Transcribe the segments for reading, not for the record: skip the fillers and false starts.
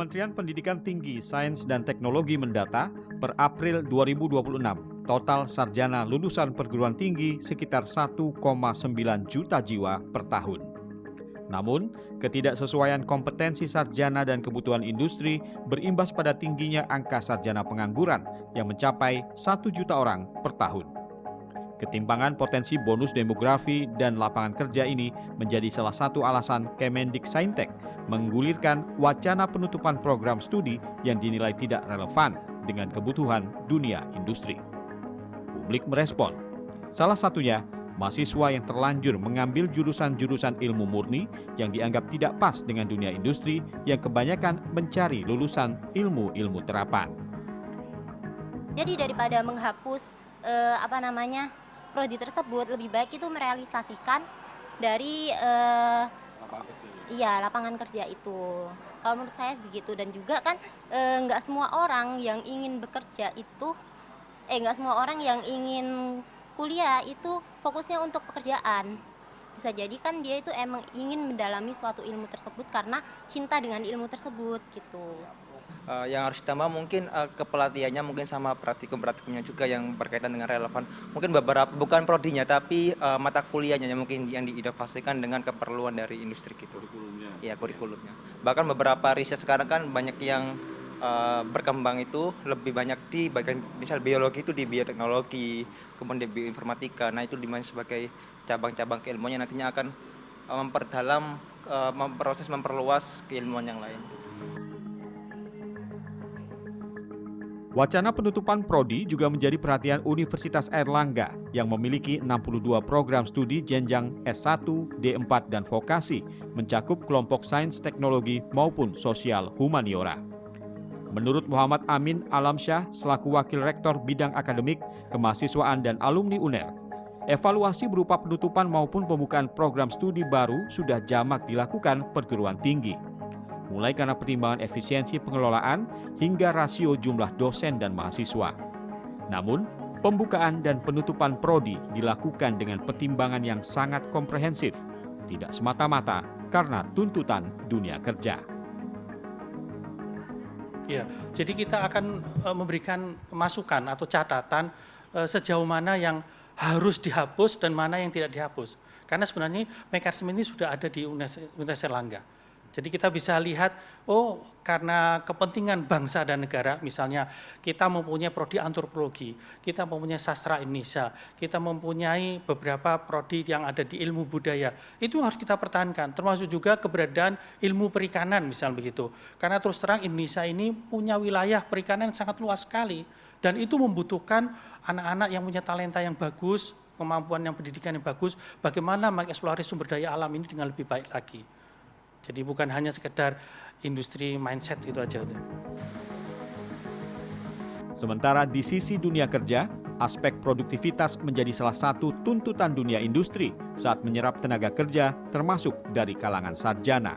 Kementerian Pendidikan Tinggi, Sains dan Teknologi mendata, per April 2026, total sarjana lulusan perguruan tinggi sekitar 1,9 juta jiwa per tahun. Namun, ketidaksesuaian kompetensi sarjana dan kebutuhan industri berimbas pada tingginya angka sarjana pengangguran yang mencapai 1 juta orang per tahun. Ketimpangan potensi bonus demografi dan lapangan kerja ini menjadi salah satu alasan Kemendiksaintek menggulirkan wacana penutupan program studi yang dinilai tidak relevan dengan kebutuhan dunia industri. Publik merespon. Salah satunya, mahasiswa yang terlanjur mengambil jurusan-jurusan ilmu murni yang dianggap tidak pas dengan dunia industri yang kebanyakan mencari lulusan ilmu-ilmu terapan. Jadi daripada menghapus prodi tersebut, lebih baik itu merealisasikan dari lapangan kerja itu. Kalau menurut saya begitu. Dan juga kan nggak semua orang yang ingin bekerja itu nggak semua orang yang ingin kuliah itu fokusnya untuk pekerjaan. Bisa jadi kan dia itu emang ingin mendalami suatu ilmu tersebut karena cinta dengan ilmu tersebut gitu. Yang harus ditambah mungkin kepelatihannya mungkin sama praktikum-praktikumnya juga yang berkaitan dengan relevan. Mungkin beberapa bukan prodinya tapi mata kuliahnya yang mungkin yang diinovasikan dengan keperluan dari industri gitu. Kurikulumnya. Ya, kurikulumnya. Bahkan beberapa riset sekarang kan banyak yang berkembang itu lebih banyak di bagian misal biologi itu di bioteknologi, kemudian di bioinformatika. Nah, itu dimana sebagai cabang-cabang keilmuannya nantinya akan memperdalam, memperluas keilmuan yang lain. Wacana penutupan prodi juga menjadi perhatian Universitas Airlangga yang memiliki 62 program studi jenjang S1, D4, dan vokasi, mencakup kelompok sains teknologi maupun sosial humaniora. Menurut Muhammad Amin Alamsyah selaku Wakil Rektor Bidang Akademik, Kemahasiswaan dan Alumni UNER, evaluasi berupa penutupan maupun pembukaan program studi baru sudah jamak dilakukan perguruan tinggi. Mulai karena pertimbangan efisiensi pengelolaan hingga rasio jumlah dosen dan mahasiswa. Namun, pembukaan dan penutupan prodi dilakukan dengan pertimbangan yang sangat komprehensif, tidak semata-mata karena tuntutan dunia kerja. Ya, jadi kita akan memberikan masukan atau catatan sejauh mana yang harus dihapus dan mana yang tidak dihapus. Karena sebenarnya mekanisme ini sudah ada di Universitas Airlangga. Jadi kita bisa lihat, karena kepentingan bangsa dan negara, misalnya kita mempunyai prodi antropologi, kita mempunyai sastra Indonesia, kita mempunyai beberapa prodi yang ada di ilmu budaya, itu harus kita pertahankan, termasuk juga keberadaan ilmu perikanan misalnya begitu. Karena terus terang Indonesia ini punya wilayah perikanan sangat luas sekali, dan itu membutuhkan anak-anak yang punya talenta yang bagus, kemampuan yang pendidikan yang bagus, bagaimana mengeksplorasi sumber daya alam ini dengan lebih baik lagi. Jadi bukan hanya sekedar industri mindset itu aja. Sementara di sisi dunia kerja, aspek produktivitas menjadi salah satu tuntutan dunia industri saat menyerap tenaga kerja termasuk dari kalangan sarjana.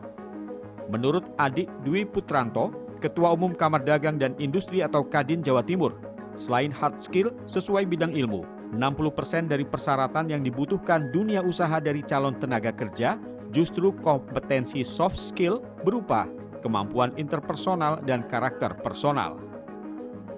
Menurut Adik Dwi Putranto, Ketua Umum Kamar Dagang dan Industri atau Kadin Jawa Timur, selain hard skill sesuai bidang ilmu, 60% dari persyaratan yang dibutuhkan dunia usaha dari calon tenaga kerja justru kompetensi soft skill berupa kemampuan interpersonal dan karakter personal.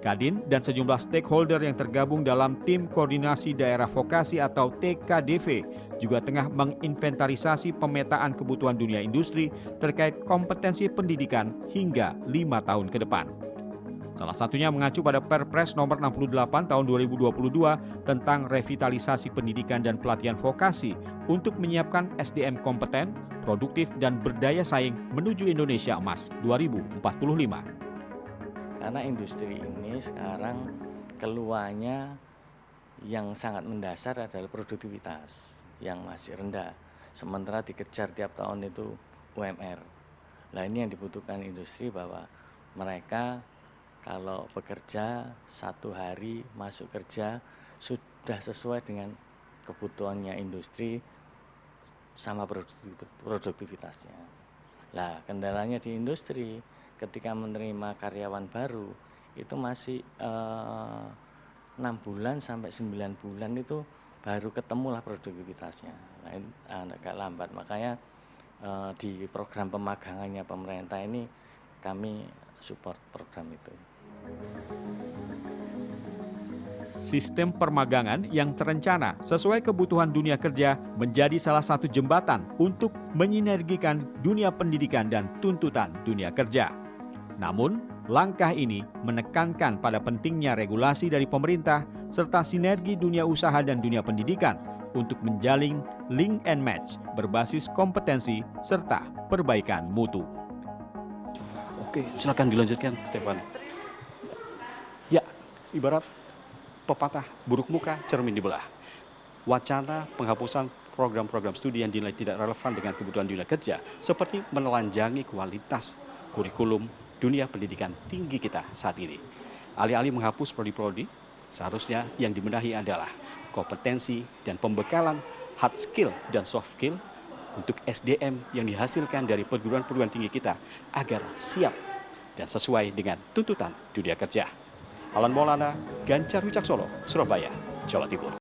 Kadin dan sejumlah stakeholder yang tergabung dalam Tim Koordinasi Daerah Vokasi atau TKDV juga tengah menginventarisasi pemetaan kebutuhan dunia industri terkait kompetensi pendidikan hingga 5 tahun ke depan. Salah satunya mengacu pada Perpres nomor 68 tahun 2022 tentang revitalisasi pendidikan dan pelatihan vokasi untuk menyiapkan SDM kompeten, produktif, dan berdaya saing menuju Indonesia Emas 2045. Karena industri ini sekarang keluarnya yang sangat mendasar adalah produktivitas yang masih rendah. Sementara dikejar tiap tahun itu UMR. Nah, ini yang dibutuhkan industri bahwa mereka kalau bekerja 1 hari masuk kerja sudah sesuai dengan kebutuhannya industri sama produktivitasnya. Lah, kendalanya di industri ketika menerima karyawan baru itu masih 6 bulan sampai 9 bulan itu baru ketemulah produktivitasnya. Nah, ini agak lambat. Makanya di program pemagangannya pemerintah ini kami support program itu. Sistem permagangan yang terencana sesuai kebutuhan dunia kerja menjadi salah satu jembatan untuk menyinergikan dunia pendidikan dan tuntutan dunia kerja. Namun, langkah ini menekankan pada pentingnya regulasi dari pemerintah serta sinergi dunia usaha dan dunia pendidikan untuk menjalin link and match berbasis kompetensi serta perbaikan mutu. Oke, silakan dilanjutkan, Stefan. Ya, ibarat pepatah buruk muka cermin dibelah. Wacana penghapusan program-program studi yang dinilai tidak relevan dengan kebutuhan dunia kerja seperti menelanjangi kualitas kurikulum dunia pendidikan tinggi kita saat ini. Alih-alih menghapus prodi-prodi, seharusnya yang dibenahi adalah kompetensi dan pembekalan hard skill dan soft skill untuk SDM yang dihasilkan dari perguruan-perguruan tinggi kita agar siap dan sesuai dengan tuntutan dunia kerja. Alan Maulana, Ganjar Wicaksono, Surabaya, Jawa Timur.